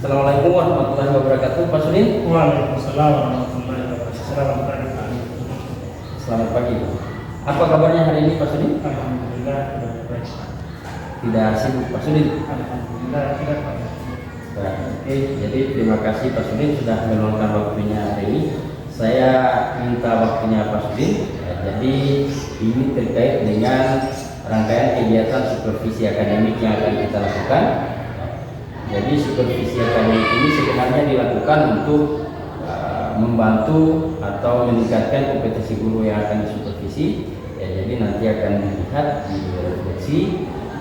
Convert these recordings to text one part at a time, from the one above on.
Assalamualaikum warahmatullahi wabarakatuh, Pak Sudin. Waalaikumsalam warahmatullahi wabarakatuh. Selamat pagi Pak. Selamat pagi. Apa kabarnya hari ini, Pak Sudin? Alhamdulillah sudah baik Pak. Tidak sibuk, Pak Sudin? Alhamdulillah tidak Pak. Nah, oke, jadi terima kasih Pak Sudin sudah meluangkan waktunya hari ini. Saya minta waktunya Pak Sudin. Jadi ini terkait dengan rangkaian kegiatan supervisi akademik yang akan kita lakukan. Jadi supervisi akademik ini sebenarnya dilakukan untuk membantu atau meningkatkan kompetensi guru yang akan disupervisi. Ya, jadi nanti akan dilihat di refleksi.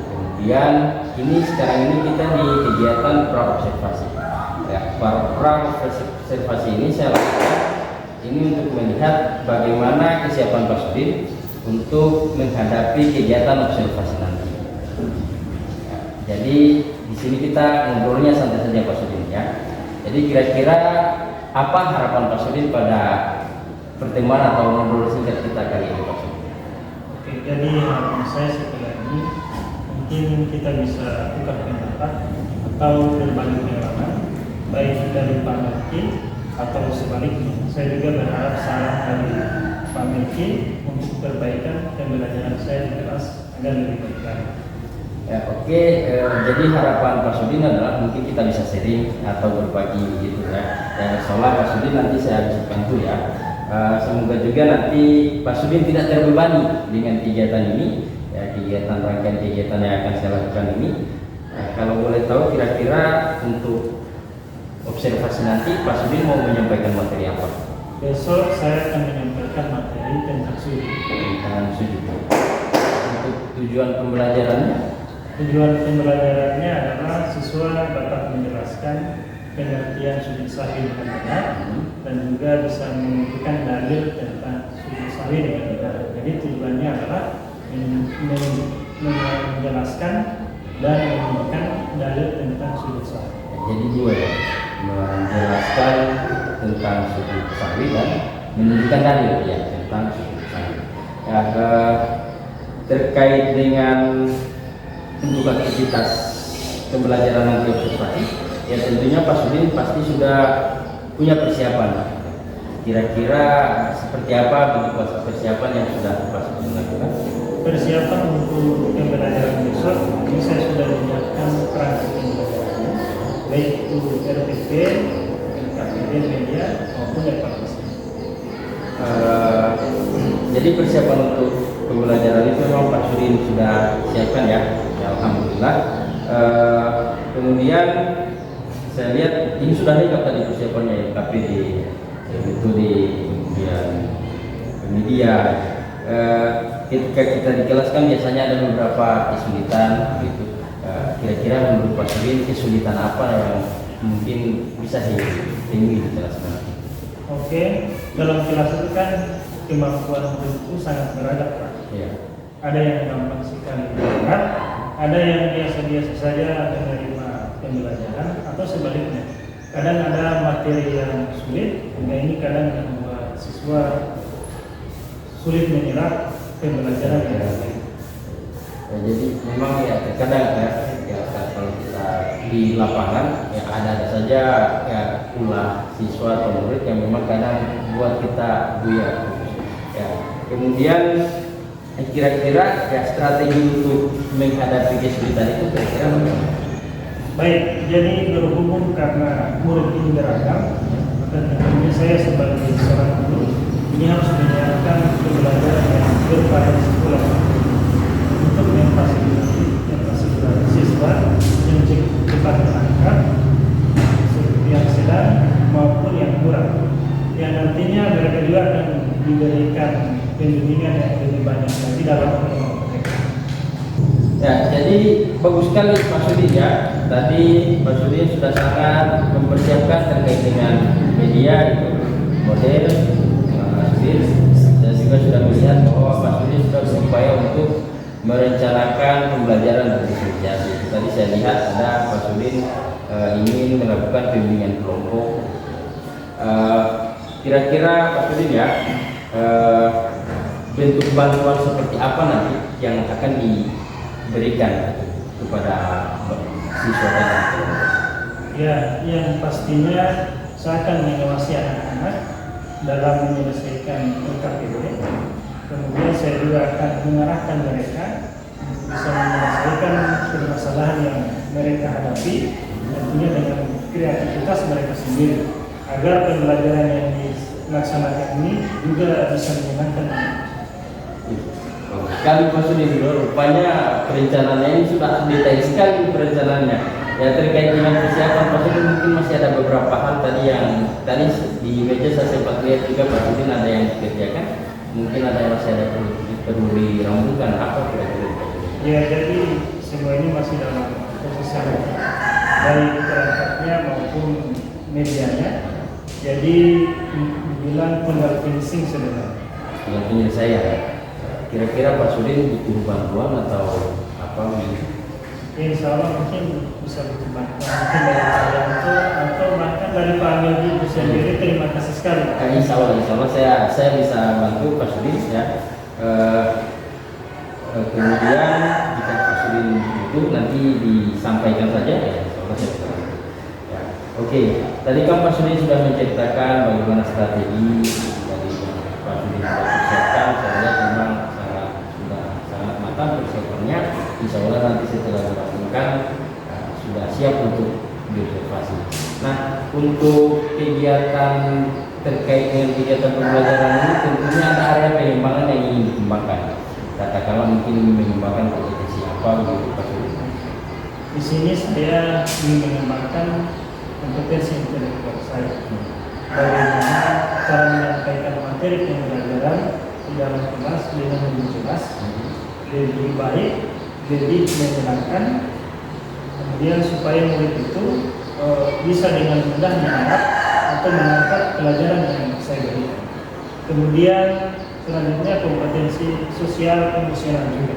Kemudian ini sekarang ini kita di kegiatan praobservasi. Ya, praobservasi ini saya lakukan ini untuk melihat bagaimana kesiapan Pak Sudin untuk menghadapi kegiatan observasi nanti. Ya, jadi di sini kita ngobrolnya santai saja Pak Sudin ya. Jadi kira-kira apa harapan Pak Sudin pada pertemuan atau ngobrol singkat kita kali ini Pak Sudin? Oke, jadi harapan saya setelah ini mungkin kita bisa tukar pendapat atau berbagi pengalaman baik dari Pak Melki atau sebaliknya. Saya juga berharap saran dari Pak Melki untuk perbaikan pembelajaran saya di kelas agar lebih baik lagi. Ya, oke, jadi harapan Pak Sudin adalah mungkin kita bisa sharing atau berbagi gitu ya. Dan insyaallah Pak Sudin nanti saya bisa bantu ya. Semoga juga nanti Pak Sudin tidak terbebani dengan kegiatan ini, ya, kegiatan rangkaian kegiatan yang akan saya lakukan ini. Kalau boleh tahu kira-kira untuk observasi nanti Pak Sudin mau menyampaikan materi apa? Besok saya akan menyampaikan materi tentang sudut. Tentang sudut. Untuk tujuan pembelajarannya? Tujuan pembelajarannya adalah siswa dapat menjelaskan pengertian sudut sahih dengan benar dan juga bisa menentukan dalil tentang sudut sahih dengan benar. Jadi tujuannya adalah menjelaskan dan menunjukkan dalil tentang sudut sahih. Jadi dua ya, menjelaskan tentang sudut sahih dan menunjukkan dalil ya tentang sudut sahih. Ya, terkait dengan untuk aktivitas pembelajaran nanti observasi, ya tentunya Pak Sudin pasti sudah punya persiapan. Kira-kira seperti apa bentuk persiapan yang sudah Pak Sudin lakukan? Persiapan untuk pembelajaran besok ini saya sudah menyiapkan perangkat pembelajarannya, baik itu RPP, KPD, media maupun evaluasi. Jadi persiapan untuk pembelajaran itu memang Pak Sudin sudah siapkan ya. Alhamdulillah. Kemudian saya lihat ini sudah lengkap tadi persiapannya ya, KPD, metode, kemudian media. Ketika kita di kelas kan biasanya ada beberapa kesulitan gitu. Kira-kira menurut Pak Sudin kesulitan apa yang mungkin bisa ditemui di kelas nanti? Oke, dalam kelas itu kan kemampuan guru itu sangat beragam Pak. Ya. Ada yang gampang sekali berat, ada yang biasa-biasa saja menerima pembelajaran atau sebaliknya. Kadang ada materi yang sulit, hingga ini kadang membuat siswa sulit menyerap pembelajaran yang ada. Ya, jadi memang ya terkadang ya kalau kita di lapangan ya ada saja ya ulah siswa atau murid yang memang kadang buat kita buyar. Ya, kemudian kira-kira ya strategi untuk menghadapi kesulitan itu kira-kira bagaimana? Baik, jadi berhubung karena murid ini beragam, maka tentunya saya sebagai seorang guru ini harus menyiapkan pembelajaran yang bervariasi pula untuk memfasilitasi siswa yang cepat menangkap yang sedang maupun yang kurang, yang nantinya mereka juga akan diberikan pembimbingan yang lebih banyak lagi dalam pertemuan mereka. Ya, jadi bagus sekali Pak Sudin ya. Tadi Pak Sudin sudah sangat mempersiapkan terkait dengan media itu, model. Saya juga sudah melihat bahwa Pak Sudin sudah berupaya untuk merencanakan pembelajaran dari media. Tadi saya lihat ada Pak Sudin ingin melakukan pembimbingan kelompok. Kira-kira Pak Sudin ya, bentuk bantuan seperti apa nanti yang akan diberikan kepada siswa dan Ya, yang pastinya saya akan mengawasi anak-anak dalam menyelesaikan LKPD. Kemudian saya juga akan mengarahkan mereka bisa menyelesaikan permasalahan yang mereka hadapi, tentunya dengan kreativitas mereka sendiri, agar pembelajaran yang dilaksanakan ini juga bisa menyenangkan. Sekali Pak Sudin, rupanya perencanaannya ini sudah detail sekali perencanaannya. Ya, terkait dengan persiapan Pak Sudin, mungkin masih ada beberapa hal tadi yang tadi di meja saya sempat lihat juga Pak Sudin ada yang dikerjakan. Mungkin ada yang masih ada perlu dirampungkan apa kira-kira Pak Sudin? Ya, jadi semua ini masih dalam proses baik perangkatnya maupun medianya. Jadi dibilang tinggal finishing sebenarnya. Yang penyelesaian. Kira-kira Pak Sudin butuh bantuan atau apa? Ya, insya Allah mungkin bisa butuh bantuan mungkin dari Pak Yanto atau bahkan dari Pak Amil itu sendiri. Terima kasih sekali. Insya Allah saya bisa bantu Pak Sudin ya. Kemudian jika Pak Sudin itu nanti disampaikan saja ya, insya Allah saya bisa bantu. Ya. Oke, tadi kan Pak Sudin sudah menceritakan bagaimana strategi dari yang Pak Sudin sudah persiapkan. Saya lihat memang sudah sangat matang persiapannya. Insya Allah nanti setelah dilakukan sudah siap untuk diobservasi. Nah, untuk kegiatan terkait dengan kegiatan pembelajaran ini tentunya ada area pengembangan yang ingin dikembangkan. Katakanlah mungkin ingin mengembangkan kompetensi apa gitu Pak Sudin. Di sini saya ingin mengembangkan kompetensi intelektual saya. Bagaimana cara menyampaikan materi pembelajaran di dalam kelas dengan lebih jelas, lebih baik, lebih menyenangkan, kemudian supaya murid itu bisa dengan mudah menyerap atau menangkap pelajaran yang saya berikan. Kemudian selanjutnya kompetensi sosial emosional juga,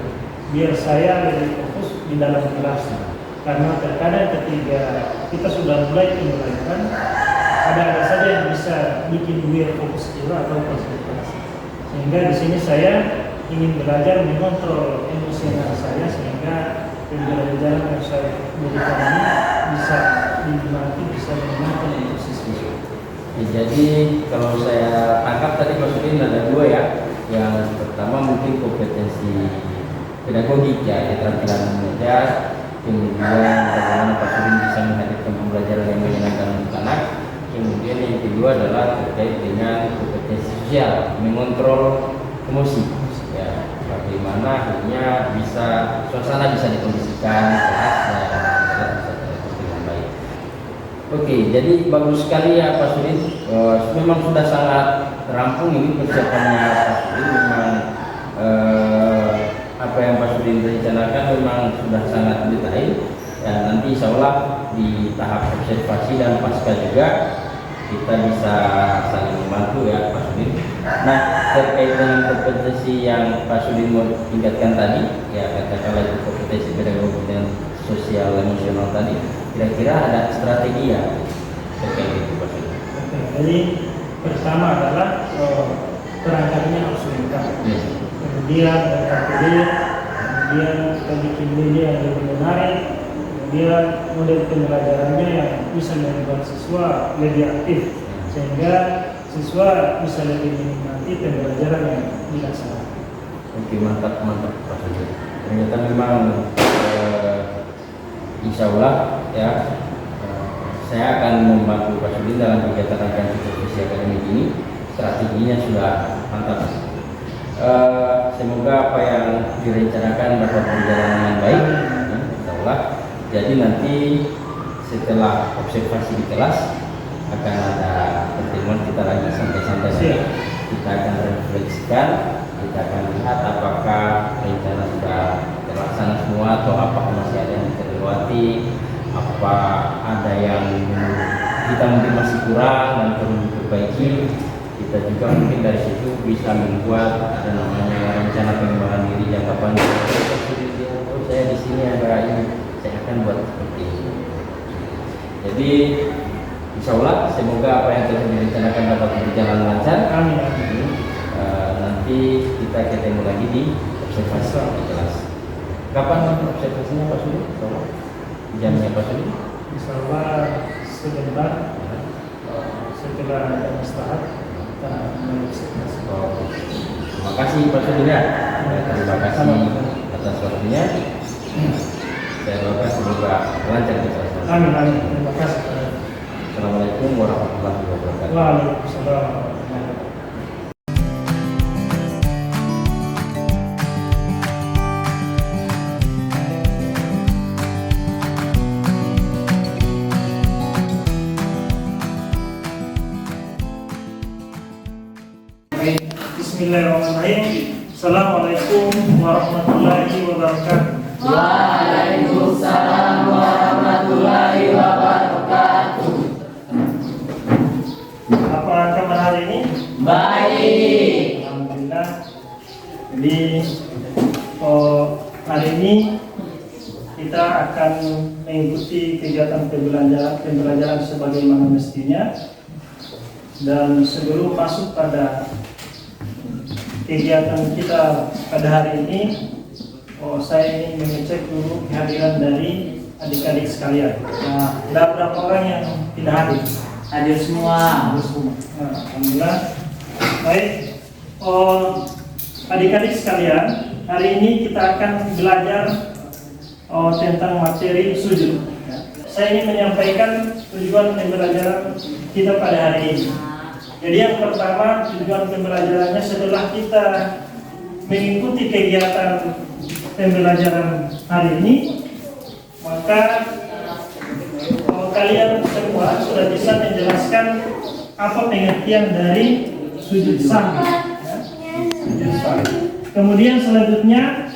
biar saya lebih fokus di dalam kelas. Karena terkadang ketika kita sudah mulai pembelajaran, ada saja yang bisa bikin dia fokus juga atau konsentrasi. Sehingga di sini saya ingin belajar mengontrol emosional saya sehingga pembelajaran yang saya berikan ini bisa dinikmati, bisa menyenangkan untuk siswa. Jadi kalau saya tangkap tadi Pak Sudin ada dua ya. Yang pertama mungkin kompetensi pedagogik ya, keterampilan mengajar. Kemudian bagaimana Pak Sudin bisa menghadirkan pembelajaran yang menyenangkan untuk anak. Kemudian yang kedua adalah terkait dengan kompetensi sosial, mengontrol emosi. Ya, bagaimana akhirnya bisa suasana bisa dikondisikan, kelas bisa tertutup dengan baik. Oke, jadi bagus sekali ya Pak Sudin. Memang sudah sangat rampung ini persiapannya Pak Sudin. Memang apa yang Pak Sudin rencanakan memang sudah sangat detail. Ya, nanti insya Allah di tahap observasi dan pasca juga kita bisa saling membantu ya Pak Sudin. Nah, terkait dengan kompetensi yang Pak Sudin mau tingkatkan tadi, ya katakanlah itu kompetensi pedagogi dan sosial emosional tadi, kira-kira ada strategi ya terkait itu Pak Sudin? Jadi pertama adalah perangkatnya harus lengkap. Yes. Kemudian LKPD, kemudian kita bikin media yang lebih menarik, kemudian model pembelajarannya yang bisa membuat siswa lebih aktif sehingga siswa bisa lebih menikmati pembelajaran yang dilaksanakan. Oke, mantap Pak Sudin. Ternyata memang insya Allah ya saya akan membantu Pak Sudin dalam kegiatan rangkaian supervisi akademik ini. Strateginya sudah mantap. Semoga apa yang direncanakan dapat berjalan dengan baik, insya Allah. Jadi nanti setelah observasi di kelas akan ada pertemuan kita lagi santai-santai. Kita akan refleksikan, kita akan lihat apakah rencana sudah terlaksana semua atau apakah masih ada yang terlewati, apa ada yang kita mungkin masih kurang dan perlu diperbaiki. Kita juga mungkin dari situ bisa membuat ada namanya rencana pengembangan diri jangka panjang. Oh, saya di sini ada ini, saya akan buat seperti ini. Jadi insya Allah semoga apa yang telah direncanakan dapat berjalan lancar. Amin. Nanti kita ketemu lagi di observasi di kelas. Kapan observasinya Pak Sudin? Jamnya Pak Sudin? Insya Allah sebentar setelah ada istirahat kita mulai presentasi. Terima kasih Pak Sudin ya. Terima kasih atas waktunya. Saya doakan semoga lancar kita. Amin, amin. Terima kasih. Assalamualaikum warahmatullahi wabarakatuh. Waalaikumsalam warahmatullahi wabarakatuh. Bismillahirrahmanirrahim. Assalamualaikum warahmatullahi wabarakatuh. Waalaikumsalam warahmatullahi wabarakatuh. Apa kabar hari ini? Baik. Alhamdulillah. Jadi hari ini kita akan mengikuti kegiatan pembelajaran sebagaimana mestinya. Dan sebelum masuk pada kegiatan kita pada hari ini, saya ingin mengecek dulu kehadiran dari adik-adik sekalian. Nah, ada berapa orang yang tidak hadir? Hadir semua. Hadir semua. Nah, alhamdulillah. Baik, adik-adik sekalian, hari ini kita akan belajar tentang materi sujud. Saya ingin menyampaikan tujuan pembelajaran kita pada hari ini. Jadi yang pertama, tujuan pembelajarannya setelah kita mengikuti kegiatan pembelajaran hari ini, maka kalian semua sudah bisa menjelaskan apa pengertian dari sujud sahwi. Sujud sahwi. Kemudian selanjutnya,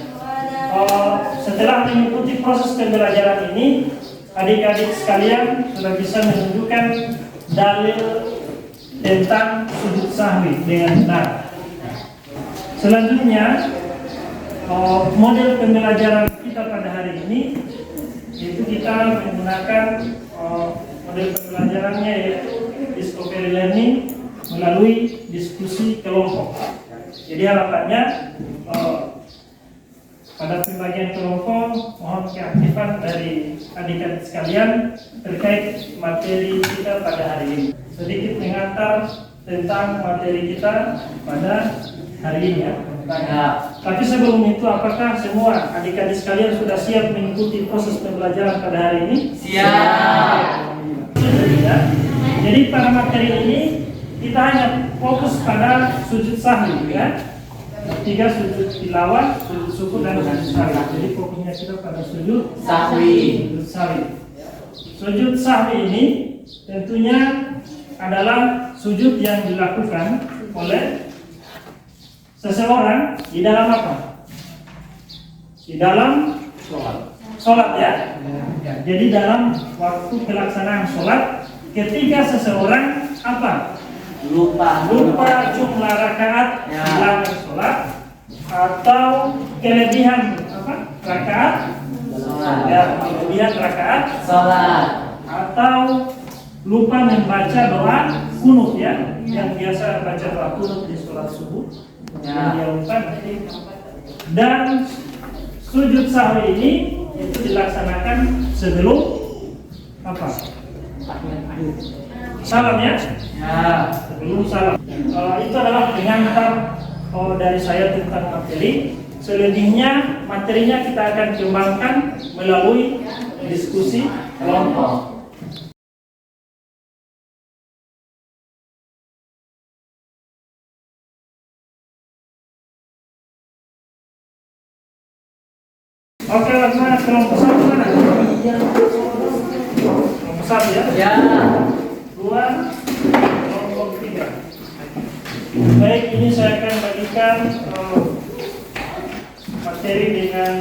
setelah mengikuti proses pembelajaran ini, adik-adik sekalian sudah bisa menunjukkan dalil tentang sujud sahwi dengan benar. Selanjutnya, model pembelajaran kita pada hari ini yaitu kita menggunakan model pembelajarannya yaitu discovery learning melalui diskusi kelompok. Jadi harapannya pada pembagian kelompok mohon keaktifan dari adik-adik sekalian terkait materi kita pada hari ini. Sedikit mengantar tentang materi kita pada hari ini ya. Tapi sebelum itu, apakah semua adik-adik sekalian sudah siap mengikuti proses pembelajaran pada hari ini? Siap. Ya. Jadi pada materi ini kita hanya fokus pada sujud sahwi ya. 3 sujud tilawah, sujud syukur dan sujud sahwi. Jadi fokusnya kita pada sujud Sahwi. Sujud sahwi. Sujud sahwi ini tentunya adalah sujud yang dilakukan oleh seseorang di dalam apa? Di dalam sholat ya. Jadi dalam waktu pelaksanaan sholat, ketika seseorang apa? Lupa Jumlah rakaat Ya. dalam sholat atau kelebihan apa? Rakaat Sholat. ya, kelebihan rakaat Sholat. atau lupa membaca doa kunut ya, yang biasa baca doa kunut di sholat subuh. Ya. Yang dia lupa nanti. Dan sujud sahwi ini itu dilaksanakan sebelum apa? Salam ya. Ya. Sebelum salam. Itu adalah pengantar dari saya tentang materi. Selebihnya materinya kita akan kembangkan melalui diskusi kelompok. Oke, mana kelompok satu mana? Kelompok satu ya? Ya. 2, kelompok 3. Baik, ini saya akan bagikan materi dengan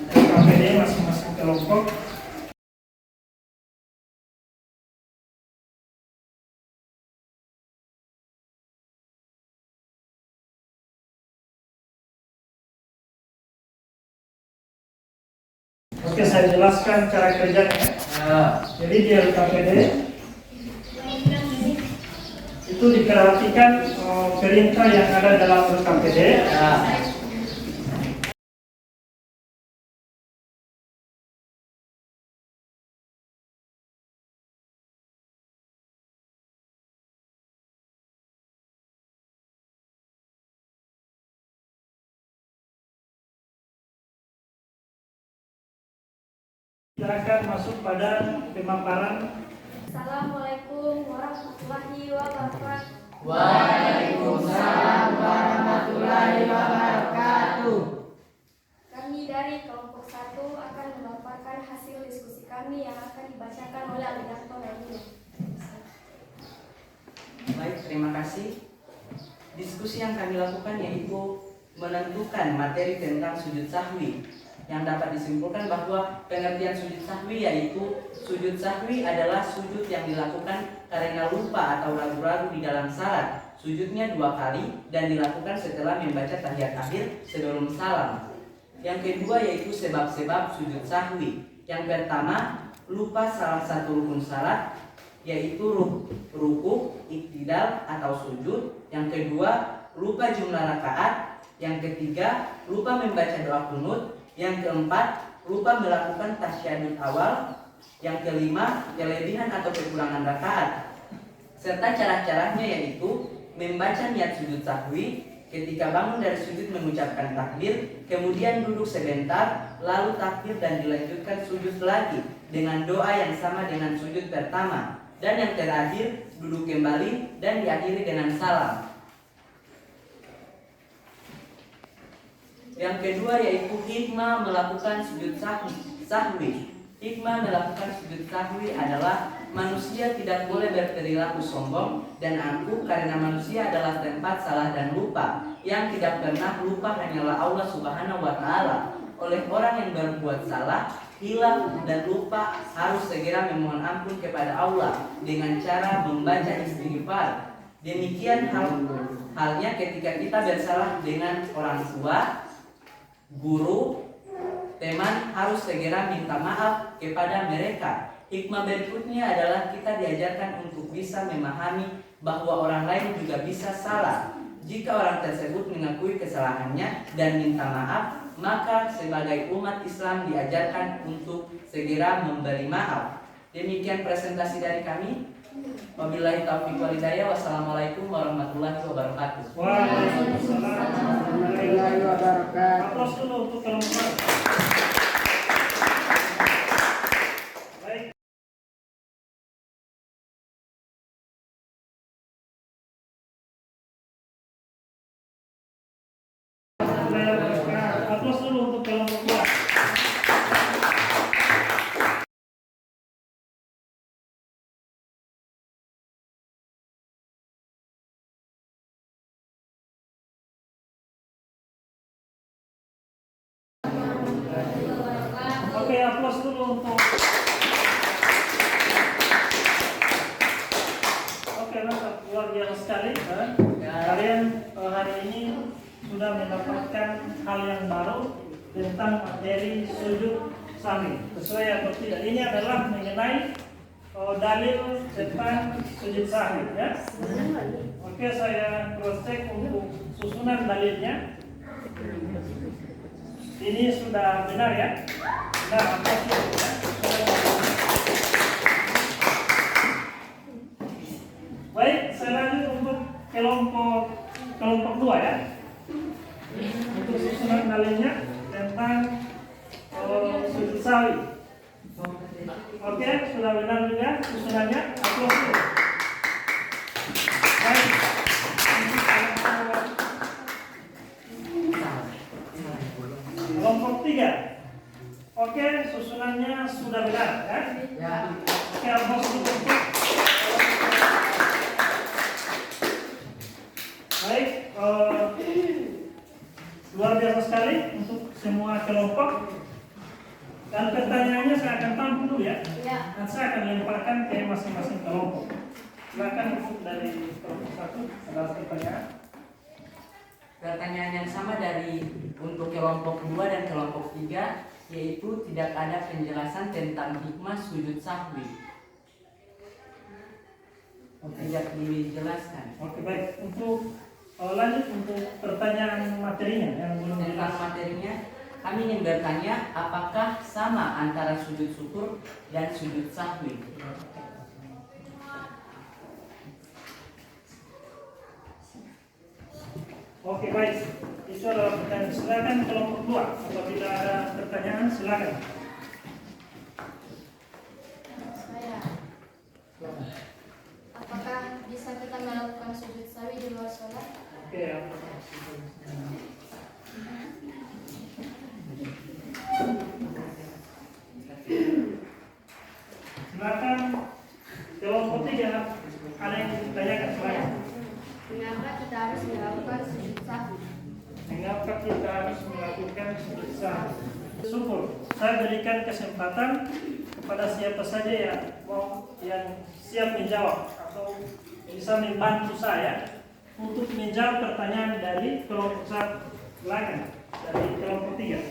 KPD masing-masing kelompok. Oke, saya jelaskan cara kerjanya. Ya. Jadi di LKPD itu diperhatikan perintah yang ada dalam LKPD. Ya. Silakan masuk pada pemaparan. Assalamualaikum warahmatullahi wabarakatuh. Waalaikumsalam warahmatullahi wabarakatuh. Kami dari kelompok 1 akan memaparkan hasil diskusi kami yang akan dibacakan oleh Alberto Nadia. Baik, terima kasih. Diskusi yang kami lakukan yaitu menentukan materi tentang sujud sahwi. Yang dapat disimpulkan bahwa pengertian sujud sahwi yaitu sujud sahwi adalah sujud yang dilakukan karena lupa atau ragu-ragu di dalam salat. Sujudnya 2 kali dan dilakukan setelah membaca tahiyat akhir sebelum salam. Yang kedua yaitu sebab-sebab sujud sahwi. Yang pertama, lupa salah satu rukun salat yaitu ruku, iktidal atau sujud. Yang kedua, lupa jumlah rakaat. Yang ketiga, lupa membaca doa kunut. Yang keempat, lupa melakukan tasyahud awal. Yang kelima, kelebihan atau kekurangan rakaat. Serta cara-caranya yaitu membaca niat sujud sahwi, ketika bangun dari sujud mengucapkan takbir, kemudian duduk sebentar, lalu takbir dan dilanjutkan sujud lagi dengan doa yang sama dengan sujud pertama. Dan yang terakhir, duduk kembali dan diakhiri dengan salam. Yang kedua yaitu hikmah melakukan sujud sahwi. Hikmah melakukan sujud sahwi adalah manusia tidak boleh berperilaku sombong dan angkuh karena manusia adalah tempat salah dan lupa. Yang tidak pernah lupa hanyalah Allah Subhanahu wa Ta'ala. Oleh orang yang berbuat salah, hilaf dan lupa harus segera memohon ampun kepada Allah dengan cara membaca istighfar. Demikian halnya ketika kita bersalah dengan orang tua, guru, teman, harus segera minta maaf kepada mereka. Hikmah berikutnya adalah kita diajarkan untuk bisa memahami bahwa orang lain juga bisa salah. Jika orang tersebut mengakui kesalahannya dan minta maaf, maka sebagai umat Islam diajarkan untuk segera memberi maaf. Demikian presentasi dari kami. Wabillahi taufiq wal hidayah. Wassalamualaikum warahmatullahi wabarakatuh. Waalaikumsalam warahmatullahi wabarakatuh. Aplaus dulu untuk kelompok. Baik. Aplaus dulu untuk kelompok 2. Oke, aplaus dulu untuk. Oke, luar biasa sekali. Kalian hari ini sudah mendapatkan hal yang baru tentang materi sujud sahwi. Sesuai atau tidak? Ini adalah mengenai dalil tentang sujud sahwi, ya. Oke, saya cross check untuk susunan dalilnya. Ini sudah benar ya? Benar, aplaus dulu ya. Baik, saya lanjut untuk kelompok 2 ya. Untuk susunan dalilnya tentang sujud sahwi. Oke, sudah benar juga susunannya. Aplaus dulu. Baik. Kelompok 3. Oke, susunannya sudah benar ya? Ya. Oke, aplaus dulu untuk. Baik, luar biasa sekali untuk semua kelompok. Dan pertanyaannya saya akan tampung dulu ya. Ya. Dan saya akan lemparkan ke masing-masing kelompok. Silakan untuk dari kelompok 1 adalah pertanyaan. Pertanyaan yang sama dari untuk kelompok 2 dan kelompok 3, yaitu tidak ada penjelasan tentang hikmah sujud sahwi. Tidak dijelaskan. Oke, baik. Untuk lanjut untuk pertanyaan materinya yang belum Tentang jelas. materinya, kami ingin bertanya apakah sama antara sujud syukur dan sujud sahwi. Oke, baik. Itu adalah pertanyaan. Silakan kelompok 2. Apabila ada pertanyaan, silakan. melakukan sujud sahwi? Mengapa kita harus melakukan sujud sahwi? Syukur, saya berikan kesempatan kepada siapa saja yang siap menjawab atau bisa membantu saya untuk menjawab pertanyaan dari kelompok 1 belakang, dari kelompok 3.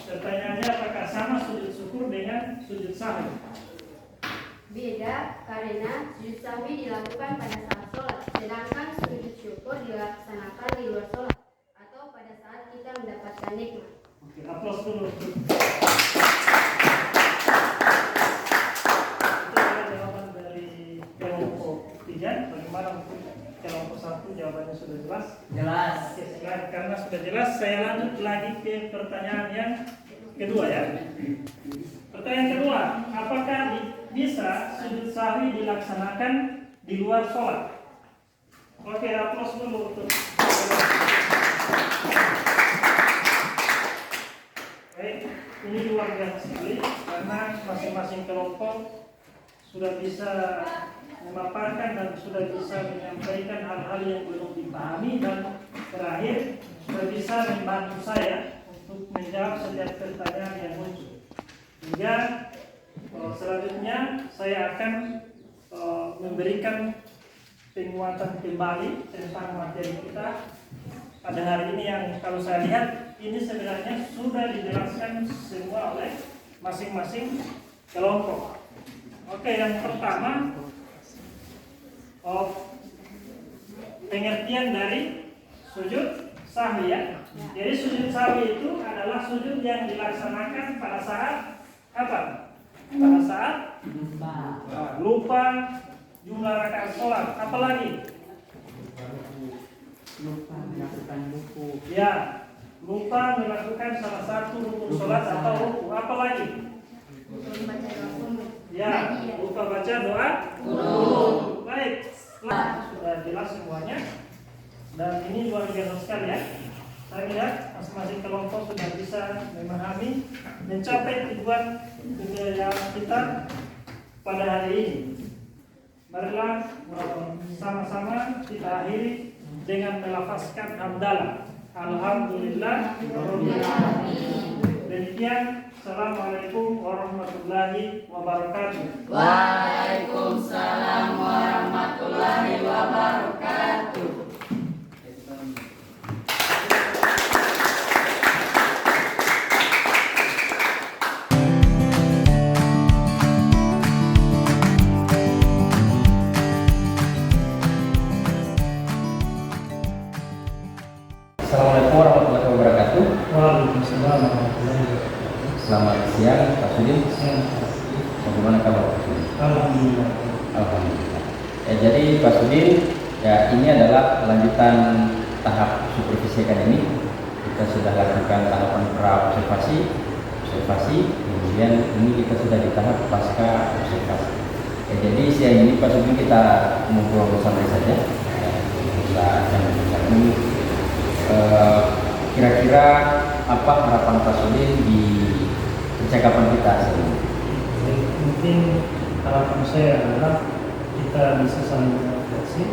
Pertanyaannya, apakah sama sujud syukur dengan sujud sahwi? Beda, karena sujud sahwi dilakukan pada saat sholat, sedangkan sujud syukur dilaksanakan di luar sholat atau pada saat kita mendapatkan nikmat. Oke, aplaus dulu. Itu adalah jawaban dari kelompok 3. Bagaimana untuk kelompok 1? Jawabannya sudah jelas? Jelas. Oke, karena sudah jelas, saya lanjut lagi ke pertanyaan yang kedua ya. Pertanyaan kedua, apakah bisa sujud sahwi dilaksanakan di luar sholat? Oke, aplaus dulu untuk. Baik, ini luar biasa sekali karena masing-masing kelompok sudah bisa memaparkan dan sudah bisa menyampaikan hal-hal yang belum dipahami, dan terakhir sudah bisa membantu saya untuk menjawab setiap pertanyaan yang muncul. Hingga selanjutnya saya akan memberikan penguatan kembali tentang materi kita pada hari ini, yang kalau saya lihat ini sebenarnya sudah dijelaskan semua oleh masing-masing kelompok. Oke, yang pertama, pengertian dari sujud sahwi ya. Jadi sujud sahwi itu adalah sujud yang dilaksanakan pada saat apa? Pada saat lupa jumlah rakaat sholat. Apalagi? Lupa melakukan ruku. Ya, lupa melakukan salah satu rukun sholat atau ruku. Apalagi? Ya, lupa baca doa kunut. Baik, sudah jelas semuanya. Dan ini luar biasa sekali ya. Saya lihat masing-masing kelompok sudah bisa memahami, mencapai tujuan kita pada hari ini. Marilah sama-sama kita akhiri dengan melafazkan hamdalah. Alhamdulillah. Demikian. Assalamualaikum warahmatullahi wabarakatuh. Waalaikumsalam warahmatullahi wabarakatuh. Assalamualaikum warahmatullahi wabarakatuh. Waalaikumsalam warahmatullahi wabarakatuh. Selamat siang Pak Sudin. Bagaimana kabar Pak Sudin? Alhamdulillah. Alhamdulillah. Jadi Pak Sudin, ya ini adalah lanjutan tahap supervisi akademik. Kita sudah lakukan tahapan pra-observasi, kemudian ini kita sudah di tahap pasca observasi. Jadi siang ini Pak Sudin kita ngobrol santai saja. Kita akan bicara kira-kira apa harapan Pak Sudin di percakapan kita sini? Mungkin harapan saya adalah kita bisa saling refleksi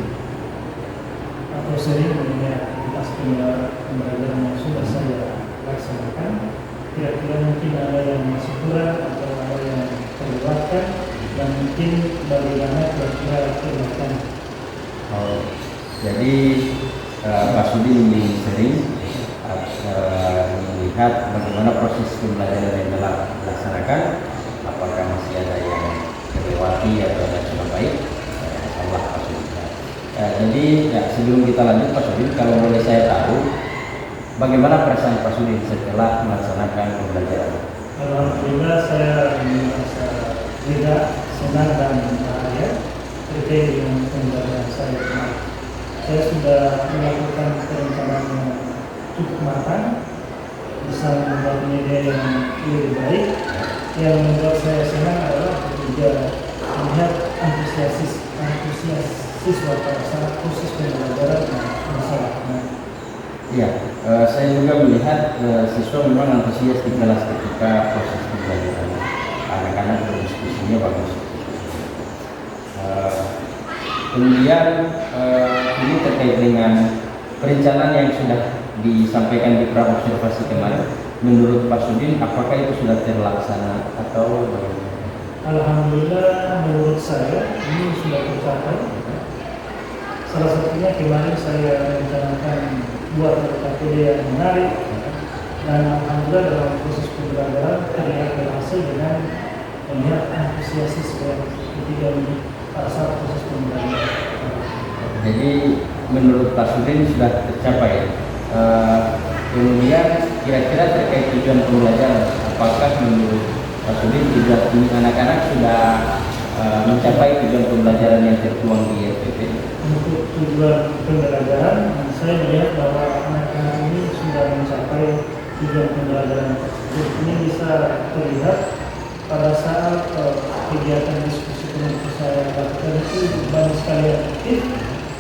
atau sering mendengar atas pembelajaran yang sudah saya laksanakan. Kira-kira mungkin ada yang masih kurang atau ada yang terlewatkan, dan mungkin bagaimana kira-kira tindakan. Jadi Pak Sudin ini sering melihat bagaimana proses pembelajaran yang telah dilaksanakan, apakah masih ada yang terlewati atau ada yang sudah baik. Insyaallah Pak Sudin. Jadi sebelum kita lanjut Pak Sudin, kalau boleh saya tahu bagaimana perasaan Pak Sudin setelah melaksanakan pembelajaran? Alhamdulillah, saya merasa lega, senang dan bahagia terkait dengan pembelajaran saya kemarin. Saya sudah melakukan perencanaan yang cukup matang, bisa membuat media yang lebih baik. Yang membuat saya senang adalah juga melihat antusias siswa pada saat proses pembelajaran masalah. Iya, saya juga melihat siswa memang antusias di kelas ketika proses pembelajaran. Anak-anak berdiskusinya bagus. Kemudian ini terkait dengan perencanaan yang sudah disampaikan di praobservasi kemarin. Menurut Pak Sudin, apakah itu sudah terlaksana atau bagaimana? Alhamdulillah, menurut saya ini sudah tercapai. Salah satunya kemarin saya rencanakan buat KPD yang menarik, dan alhamdulillah dalam proses pembelajaran terlihat berhasil dengan melihat antusiasme ketika pada saat proses pembelajaran. Jadi menurut Pak Sudin sudah tercapai. Kemudian kira-kira terkait tujuan pembelajaran, apakah menurut Pak Sudin juga anak-anak sudah mencapai tujuan pembelajaran yang tertuang di RPP? Untuk tujuan pembelajaran, saya melihat bahwa anak-anak ini sudah mencapai tujuan pembelajaran tersebut. Ini bisa terlihat pada saat kegiatan diskusi kelompok saya lakukan itu banyak sekali yang aktif,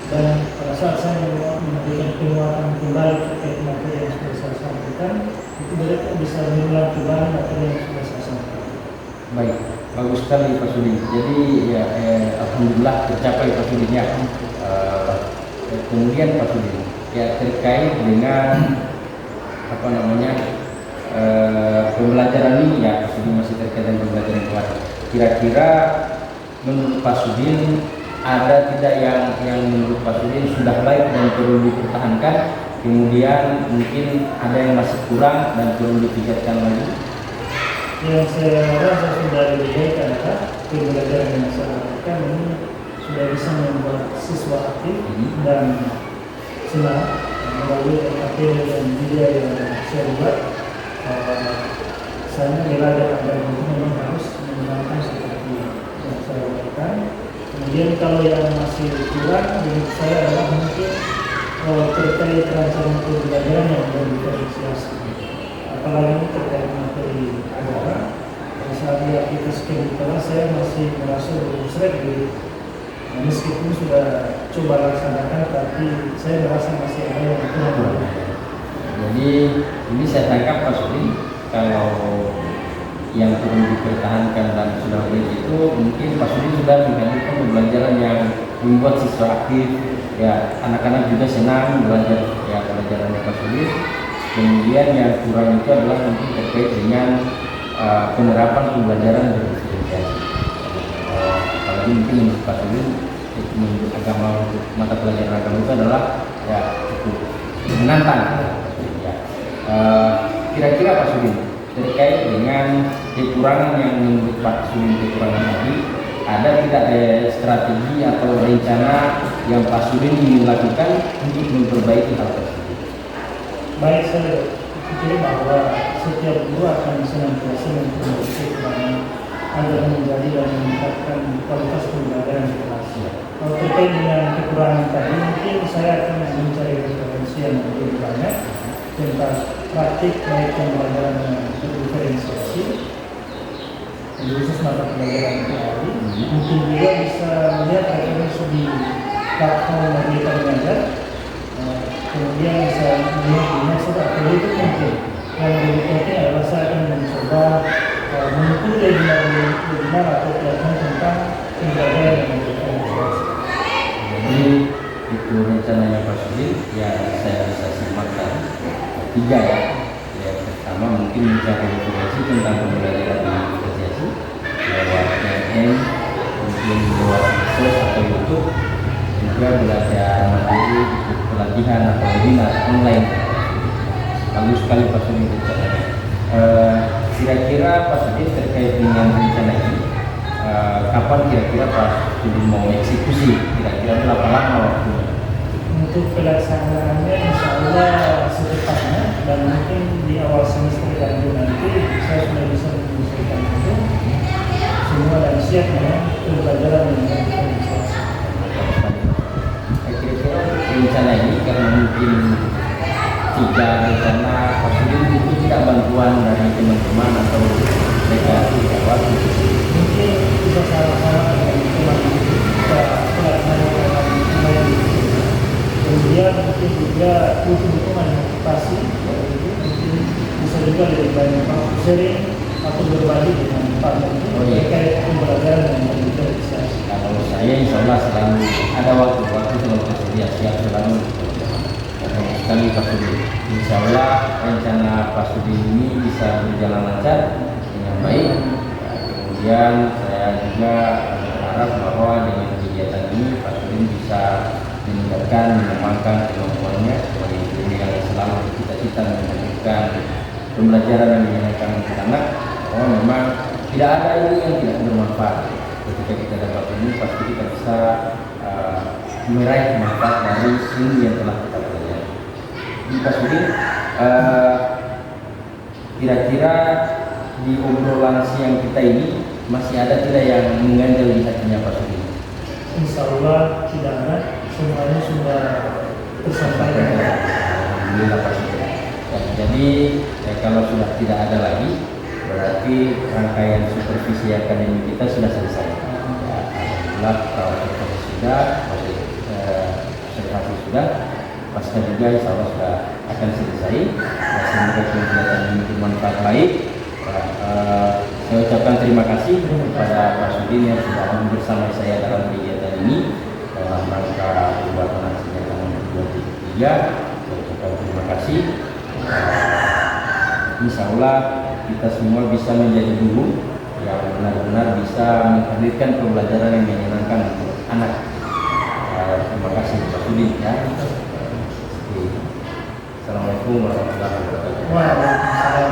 dan pada saat saya memberikan penguatan kembali terkait materi yang sudah saya sampaikan, itu mereka bisa mengulang kembali materi yang sudah saya sampaikan. Baik, bagus sekali Pak Sudin. Jadi ya alhamdulillah tercapai Pak Sudin ya. Kemudian Pak Sudin, ya terkait dengan apa namanya pembelajaran ini ya, Pak Sudin masih terkait dengan pembelajaran kemarin. Kira-kira menurut Pak Sudin ada tidak yang menurut Pak Sudin sudah baik dan perlu dipertahankan, kemudian mungkin ada yang masih kurang dan perlu ditingkatkan lagi? Yang saya rasa sudah lebih baik adalah pembelajaran yang saya lakukan ini sudah bisa membuat siswa aktif dan senang melalui LKP dan media yang saya buat. Saya belajar dan itu memang harus menggunakan seperti yang saya lakukan. Kemudian kalau yang masih kurang, menurut saya adalah mungkin terkait rancangan pembelajaran yang belum diferensiasi. Apalagi terkait materi agama. Pada saat kita sekian kelas, saya masih merasa belum seret di meskipun sudah coba laksanakan, tapi saya merasa masih ada yang kurang. Jadi ini saya tangkap Pak Sudin, kalau yang perlu dipertahankan dan sudah baik itu mungkin Pak Sudin sudah menghadirkan pembelajaran yang membuat siswa aktif, ya anak-anak juga senang belajar ya pelajarannya Pak Sudin. Kemudian yang kurang itu adalah mungkin terkait dengan penerapan pembelajaran berdiferensiasi. Apalagi mungkin menurut Pak Sudin menurut agama, untuk mata pelajaran agama itu adalah ya cukup menantang. Ya. Kira-kira Pak Sudin terkait dengan kekurangan yang menurut Pak Sudin kekurangan tadi, ada tidak strategi atau rencana yang Pak Sudin ingin lakukan untuk memperbaiki hal tersebut? Baik, saya pikir bahwa setiap guru akan senantiasa memperbaiki kekurangan agar menjadi dan meningkatkan kualitas pembelajaran di kelas. Kalau terkait dengan kekurangan tadi, mungkin saya akan mencari referensi yang lebih banyak tentang praktik baik pembelajaran yang berdiferensiasi, khusus mata pelajaran tadi. Mungkin juga bisa melihat referensi di platform Merdeka Mengajar. Kemudian bisa melihat di maksud atau itu mungkin. Yang lebih penting adalah saya akan mencoba mengikuti webinar atau pelatihan tentang pembelajaran yang berdiferensiasi. Jadi itu rencananya Pak Sudin, ya saya bisa simakkan tiga ya. Yang pertama mungkin mencari informasi tentang pembelajaran diferensiasi lewat CNN, mungkin lewat medsos atau YouTube, juga belajar mandiri ikut pelatihan atau webinar online. Bagus sekali Pak Sudin rencananya. Kira-kira Pak Sudin terkait dengan rencana ini, kapan kira-kira Pak Sudin mau eksekusi? Kira-kira berapa lama waktunya? Untuk pelaksanaannya insya Allah secepatnya, dan mungkin di awal semester ganjil nanti saya sudah bisa menyelesaikan itu semua dan siap dengan pembelajaran yang diferensiasi. Kira-kira rencana ini karena mungkin tiga rencana Pak Sudin itu tidak bantuan dari teman-teman atau mereka tidak waktu. Mungkin bisa sama-sama dengan teman-teman kita melaksanakan lumayan. Kemudian mungkin juga butuh dukungan motivasi, mungkin bisa juga lebih banyak sharing atau berbagi dengan partner terkait pembelajaran yang diferensiasi. Kalau saya insya Allah selalu ada waktu selalu tersedia, siap selalu sekali Pak Sudin. Insya Allah rencana Pak Sudin ini bisa berjalan lancar dengan baik. Kemudian saya juga berharap bahwa dengan kegiatan ini Pak Sudin bisa meningkatkan, mengembangkan kemampuannya sebagai guru yang selalu cita-cita menunjukkan pembelajaran yang menyenangkan untuk anak. Bahwa memang tidak ada ilmu yang tidak bermanfaat. Ketika kita dapat ilmu, pasti kita bisa meraih manfaat dari ilmu yang telah kita pelajari. Jadi Pak Sudin, kira-kira di obrolan siang kita ini masih ada tidak yang mengganjal di hatinya Pak Sudin? Insya Allah tidak ada, semuanya sudah tersampaikan. Alhamdulillah Pak Sudin. Jadi kalau sudah tidak ada lagi, berarti rangkaian supervisi akademik kita sudah selesai. Ya, alhamdulillah perawatan proses sudah, proses observasi sudah, pasca juga insya Allah sudah akan selesai. Semoga kegiatan ini bermanfaat baik. Saya ucapkan terima kasih kepada Pak Sudin yang sudah bersama saya dalam kegiatan ini dalam rangka pembuatan aksinya tahun 2023. Saya ucapkan terima kasih. Insya Allah kita semua bisa menjadi guru yang benar-benar bisa menghadirkan pembelajaran yang menyenangkan untuk anak. Terima kasih Pak Sudin ya. Assalamualaikum warahmatullahi wabarakatuh. Waalaikumsalam.